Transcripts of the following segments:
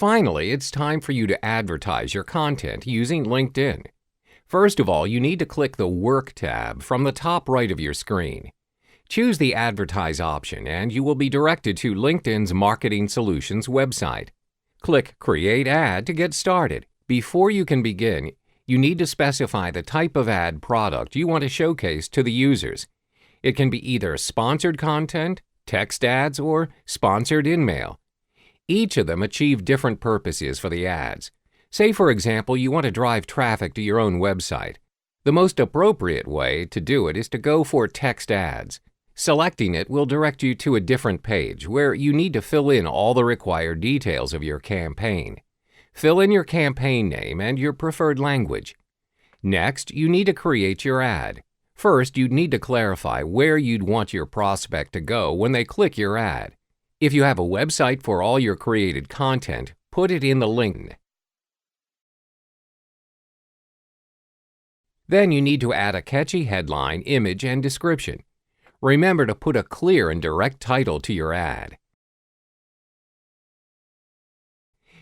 Finally, it's time for you to advertise your content using LinkedIn. First of all, you need to click the Work tab from the top right of your screen. Choose the Advertise option and you will be directed to LinkedIn's Marketing Solutions website. Click Create Ad to get started. Before you can begin, you need to specify the type of ad product you want to showcase to the users. It can be either sponsored content, text ads, or sponsored in-mail. Each of them achieve different purposes for the ads. Say, for example, you want to drive traffic to your own website. The most appropriate way to do it is to go for text ads. Selecting it will direct you to a different page where you need to fill in all the required details of your campaign. Fill in your campaign name and your preferred language. Next, you need to create your ad. First, you'd need to clarify where you'd want your prospect to go when they click your ad. If you have a website for all your created content, put it in the link. Then you need to add a catchy headline, image, and description. Remember to put a clear and direct title to your ad.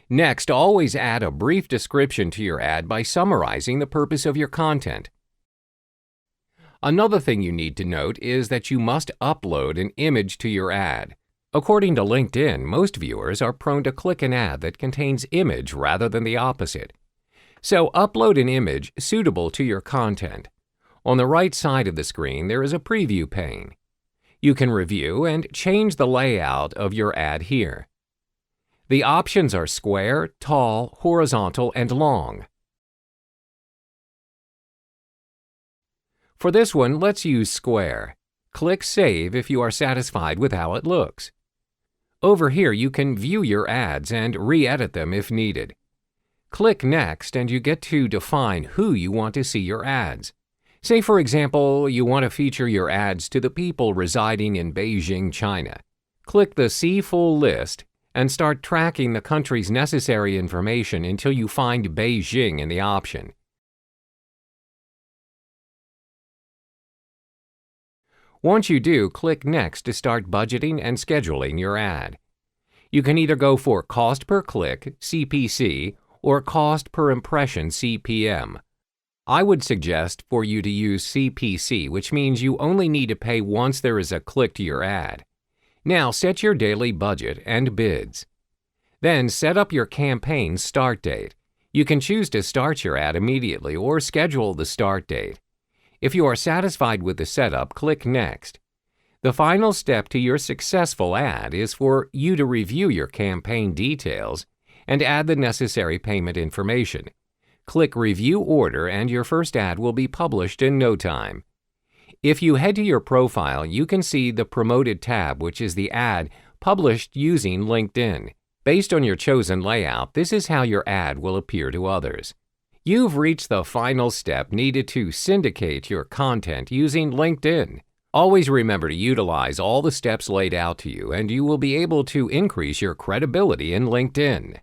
Next, always add a brief description to your ad by summarizing the purpose of your content. Another thing you need to note is that you must upload an image to your ad. According to LinkedIn, most viewers are prone to click an ad that contains image rather than the opposite. So upload an image suitable to your content. On the right side of the screen, there is a preview pane. You can review and change the layout of your ad here. The options are square, tall, horizontal, and long. For this one, let's use square. Click Save if you are satisfied with how it looks. Over here, you can view your ads and re-edit them if needed. Click Next and you get to define who you want to see your ads. Say, for example, you want to feature your ads to the people residing in Beijing, China. Click the See Full List and start tracking the country's necessary information until you find Beijing in the option. Once you do, click Next to start budgeting and scheduling your ad. You can either go for cost per click, CPC, or cost per impression, CPM. I would suggest for you to use CPC, which means you only need to pay once there is a click to your ad. Now set your daily budget and bids. Then set up your campaign start date. You can choose to start your ad immediately or schedule the start date. If you are satisfied with the setup, click Next. The final step to your successful ad is for you to review your campaign details and add the necessary payment information. Click Review Order and your first ad will be published in no time. If you head to your profile, you can see the Promoted tab, which is the ad published using LinkedIn. Based on your chosen layout, this is how your ad will appear to others. You've reached the final step needed to syndicate your content using LinkedIn. Always remember to utilize all the steps laid out to you, and you will be able to increase your credibility in LinkedIn.